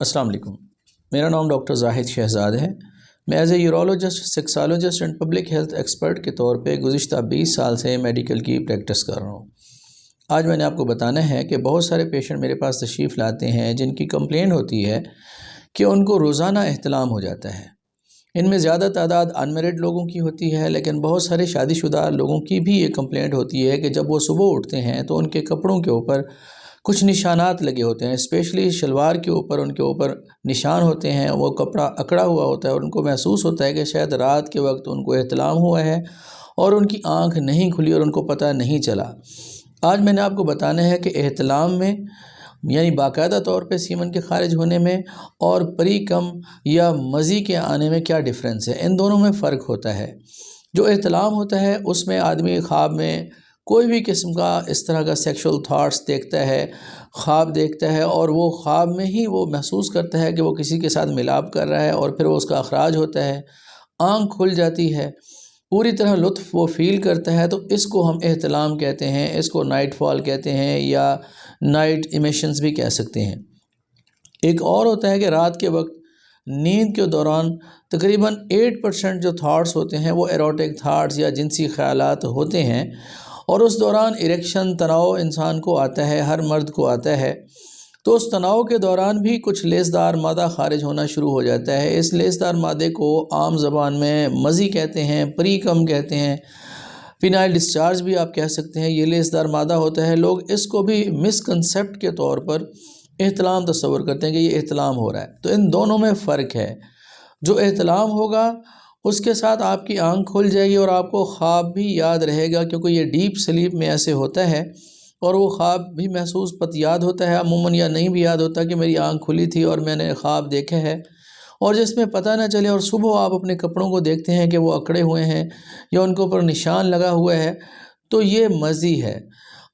السلام علیکم، میرا نام ڈاکٹر زاہد شہزاد ہے۔ میں as a urologist, sexologist and public health expert کے طور پہ گزشتہ 20 سال سے میڈیکل کی پریکٹس کر رہا ہوں۔ آج میں نے آپ کو بتانا ہے کہ بہت سارے پیشنٹ میرے پاس تشریف لاتے ہیں جن کی کمپلین ہوتی ہے کہ ان کو روزانہ احتلام ہو جاتا ہے۔ ان میں زیادہ تعداد انمیرڈ لوگوں کی ہوتی ہے، لیکن بہت سارے شادی شدہ لوگوں کی بھی یہ کمپلینٹ ہوتی ہے کہ جب وہ صبح اٹھتے ہیں تو ان کے کپڑوں کے اوپر کچھ نشانات لگے ہوتے ہیں، اسپیشلی شلوار کے اوپر ان کے اوپر نشان ہوتے ہیں، وہ کپڑا اکڑا ہوا ہوتا ہے اور ان کو محسوس ہوتا ہے کہ شاید رات کے وقت ان کو احتلام ہوا ہے اور ان کی آنکھ نہیں کھلی اور ان کو پتہ نہیں چلا۔ آج میں نے آپ کو بتانا ہے کہ احتلام میں یعنی باقاعدہ طور پہ سیمن کے خارج ہونے میں اور پری کم یا مزی کے آنے میں کیا ڈفرینس ہے۔ ان دونوں میں فرق ہوتا ہے۔ جو احتلام ہوتا ہے اس میں آدمی خواب میں کوئی بھی قسم کا اس طرح کا سیکشول تھاٹس دیکھتا ہے، خواب دیکھتا ہے، اور وہ خواب میں ہی وہ محسوس کرتا ہے کہ وہ کسی کے ساتھ ملاپ کر رہا ہے اور پھر وہ اس کا اخراج ہوتا ہے، آنکھ کھل جاتی ہے، پوری طرح لطف وہ فیل کرتا ہے، تو اس کو ہم احتلام کہتے ہیں۔ اس کو نائٹ فال کہتے ہیں یا نائٹ ایمیشنز بھی کہہ سکتے ہیں۔ ایک اور ہوتا ہے کہ رات کے وقت نیند کے دوران تقریباً 8% جو تھاٹس ہوتے ہیں وہ ایروٹک تھاٹس یا جنسی خیالات ہوتے ہیں، اور اس دوران اریکشن تناؤ انسان کو آتا ہے، ہر مرد کو آتا ہے۔ تو اس تناؤ کے دوران بھی کچھ لیسدار مادہ خارج ہونا شروع ہو جاتا ہے۔ اس لیسدار مادے کو عام زبان میں مزی کہتے ہیں، پری کم کہتے ہیں، فینائل ڈسچارج بھی آپ کہہ سکتے ہیں۔ یہ لیسدار مادہ ہوتا ہے۔ لوگ اس کو بھی مسکنسیپٹ کے طور پر احتلام تصور کرتے ہیں کہ یہ احتلام ہو رہا ہے۔ تو ان دونوں میں فرق ہے۔ جو احتلام ہوگا اس کے ساتھ آپ کی آنکھ کھل جائے گی اور آپ کو خواب بھی یاد رہے گا، کیونکہ یہ ڈیپ سلیپ میں ایسے ہوتا ہے، اور وہ خواب بھی محسوس یاد ہوتا ہے عموماً، یا نہیں بھی یاد ہوتا کہ میری آنکھ کھلی تھی اور میں نے خواب دیکھا ہے، اور جس میں پتہ نہ چلے اور صبح آپ اپنے کپڑوں کو دیکھتے ہیں کہ وہ اکڑے ہوئے ہیں یا ان کے اوپر نشان لگا ہوا ہے، تو یہ مزی ہے۔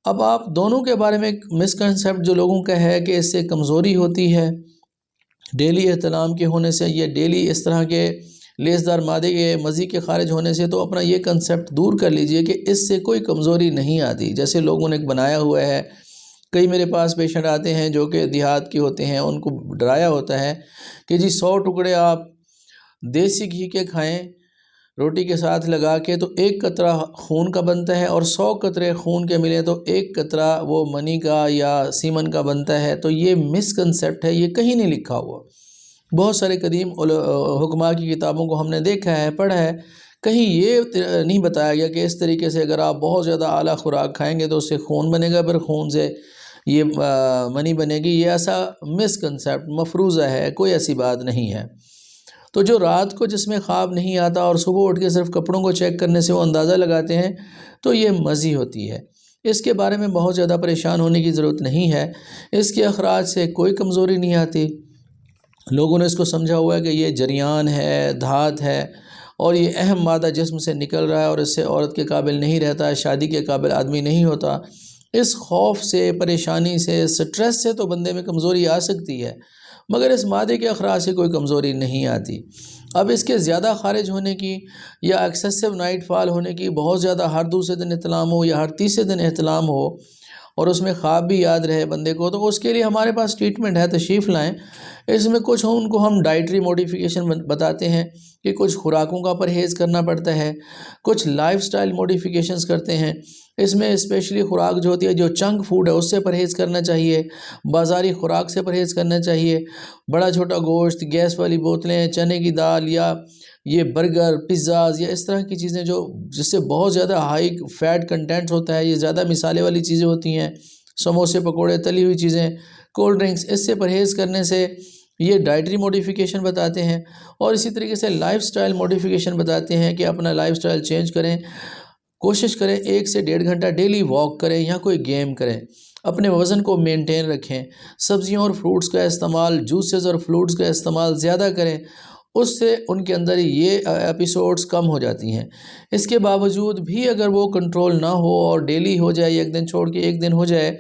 اب آپ دونوں کے بارے میں مسکنسیپٹ جو لوگوں کا ہے کہ اس سے کمزوری ہوتی ہے ڈیلی احتلام کے ہونے سے، یا ڈیلی اس طرح کے لیسدار مادے کے مزی کے خارج ہونے سے، تو اپنا یہ کنسیپٹ دور کر لیجئے کہ اس سے کوئی کمزوری نہیں آتی، جیسے لوگوں نے بنایا ہوا ہے۔ کئی میرے پاس پیشنٹ آتے ہیں جو کہ دیہات کے ہوتے ہیں، ان کو ڈرایا ہوتا ہے کہ جی 100 ٹکڑے آپ دیسی گھی کے کھائیں روٹی کے ساتھ لگا کے تو 1 قطرہ خون کا بنتا ہے، اور 100 قطرے خون کے ملیں تو 1 قطرہ وہ منی کا یا سیمن کا بنتا ہے۔ تو یہ مسکنسیپٹ ہے، یہ کہیں نہیں لکھا ہوا۔ بہت سارے قدیم حکماء کی کتابوں کو ہم نے دیکھا ہے، پڑھا ہے، کہیں یہ نہیں بتایا گیا کہ اس طریقے سے اگر آپ بہت زیادہ اعلیٰ خوراک کھائیں گے تو اس سے خون بنے گا، پھر خون سے یہ منی بنے گی۔ یہ ایسا مسکنسیپٹ مفروضہ ہے، کوئی ایسی بات نہیں ہے۔ تو جو رات کو جس میں خواب نہیں آتا اور صبح اٹھ کے صرف کپڑوں کو چیک کرنے سے وہ اندازہ لگاتے ہیں، تو یہ مزی ہوتی ہے۔ اس کے بارے میں بہت زیادہ پریشان ہونے کی ضرورت نہیں ہے۔ اس کے اخراج سے کوئی کمزوری نہیں آتی۔ لوگوں نے اس کو سمجھا ہوا ہے کہ یہ جریان ہے، دھات ہے، اور یہ اہم مادہ جسم سے نکل رہا ہے اور اس سے عورت کے قابل نہیں رہتا، شادی کے قابل آدمی نہیں ہوتا۔ اس خوف سے، پریشانی سے، سٹریس سے تو بندے میں کمزوری آ سکتی ہے، مگر اس مادے کے اخراج سے کوئی کمزوری نہیں آتی۔ اب اس کے زیادہ خارج ہونے کی یا ایکسیسو نائٹ فال ہونے کی، بہت زیادہ ہر دوسرے دن احتلام ہو یا ہر تیسرے دن احتلام ہو اور اس میں خواب بھی یاد رہے بندے کو، تو اس کے لیے ہمارے پاس ٹریٹمنٹ ہے، تشریف لائیں۔ اس میں کچھ ان کو ہم ڈائٹری موڈیفیکیشن بتاتے ہیں کہ کچھ خوراکوں کا پرہیز کرنا پڑتا ہے، کچھ لائف سٹائل موڈیفیکیشنز کرتے ہیں۔ اس میں اسپیشلی خوراک جو ہوتی ہے، جو چنک فوڈ ہے، اس سے پرہیز کرنا چاہیے، بازاری خوراک سے پرہیز کرنا چاہیے، بڑا چھوٹا گوشت، گیس والی بوتلیں، چنے کی دال، یا یہ برگر، پیزاز یا اس طرح کی چیزیں جس سے بہت زیادہ ہائی فیٹ کنٹینٹ ہوتا ہے، یہ زیادہ مسالے والی چیزیں ہوتی ہیں، سموسے، پکوڑے، تلی ہوئی چیزیں، کولڈ ڈرنکس، اس سے پرہیز کرنے سے یہ ڈائٹری موڈیفیکیشن بتاتے ہیں۔ اور اسی طریقے سے لائف سٹائل موڈیفیکیشن بتاتے ہیں کہ اپنا لائف سٹائل چینج کریں، کوشش کریں 1 سے 1.5 گھنٹہ ڈیلی واک کریں یا کوئی گیم کریں، اپنے وزن کو مینٹین رکھیں، سبزیوں اور فروٹس کا استعمال، جوسز اور فروٹس کا استعمال زیادہ کریں، اس سے ان کے اندر یہ ایپیسوڈز کم ہو جاتی ہیں۔ اس کے باوجود بھی اگر وہ کنٹرول نہ ہو اور ڈیلی ہو جائے، 1 دن چھوڑ کے 1 دن ہو جائے،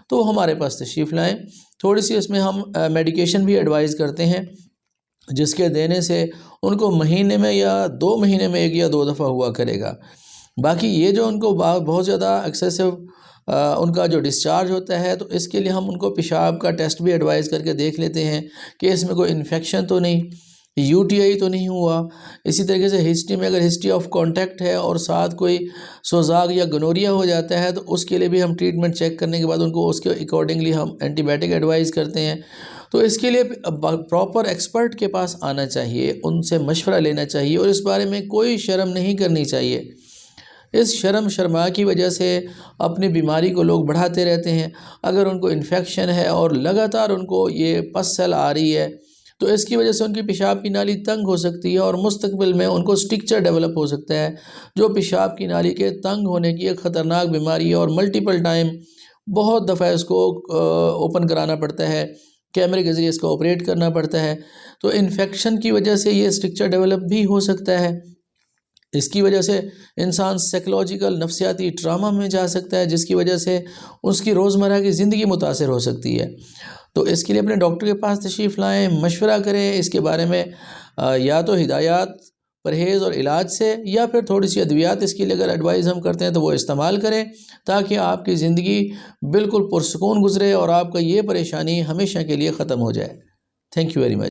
تو ہمارے پاس تشریف لائیں۔ تھوڑی سی اس میں ہم میڈیکیشن بھی ایڈوائز کرتے ہیں، جس کے دینے سے ان کو مہینے میں یا 2 مہینے میں 1 یا 2 دفعہ ہوا کرے گا۔ باقی یہ جو ان کو بہت زیادہ ایکسیسو ان کا جو ڈسچارج ہوتا ہے تو اس کے لیے ہم ان کو پیشاب کا ٹیسٹ بھی ایڈوائز کر کے دیکھ لیتے ہیں کہ اس میں کوئی انفیکشن تو نہیں، یو ٹی آئی تو نہیں ہوا۔ اسی طریقے سے ہسٹری میں اگر ہسٹری آف کانٹیکٹ ہے اور ساتھ کوئی سوزاک یا گنوریا ہو جاتا ہے تو اس کے لیے بھی ہم ٹریٹمنٹ چیک کرنے کے بعد ان کو اس کے اکارڈنگلی ہم اینٹی بائیوٹک ایڈوائز کرتے ہیں۔ تو اس کے لیے پراپر ایکسپرٹ کے پاس آنا چاہیے، ان سے مشورہ لینا چاہیے اور اس بارے میں کوئی شرم نہیں کرنی چاہیے۔ اس شرما کی وجہ سے اپنی بیماری کو لوگ بڑھاتے رہتے ہیں۔ اگر ان کو انفیکشن ہے اور لگاتار ان کو یہ پس سیل آ رہی ہے تو اس کی وجہ سے ان کی پیشاب کی نالی تنگ ہو سکتی ہے اور مستقبل میں ان کو اسٹرکچر ڈیولپ ہو سکتا ہے، جو پیشاب کی نالی کے تنگ ہونے کی ایک خطرناک بیماری ہے اور ملٹیپل ٹائم بہت دفعہ اس کو اوپن کرانا پڑتا ہے، کیمرے کے ذریعے اس کو آپریٹ کرنا پڑتا ہے۔ تو انفیکشن کی وجہ سے یہ اسٹرکچر ڈیولپ بھی ہو سکتا ہے۔ اس کی وجہ سے انسان سائیکولوجیکل نفسیاتی ٹراما میں جا سکتا ہے، جس کی وجہ سے اس کی روزمرہ کی زندگی متاثر ہو سکتی ہے۔ تو اس کے لیے اپنے ڈاکٹر کے پاس تشریف لائیں، مشورہ کریں اس کے بارے میں، یا تو ہدایات پرہیز اور علاج سے یا پھر تھوڑی سی ادویات اس کے لیے اگر ایڈوائز ہم کرتے ہیں تو وہ استعمال کریں تاکہ آپ کی زندگی بالکل پرسکون گزرے اور آپ کا یہ پریشانی ہمیشہ کے لیے ختم ہو جائے۔ Thank you very much.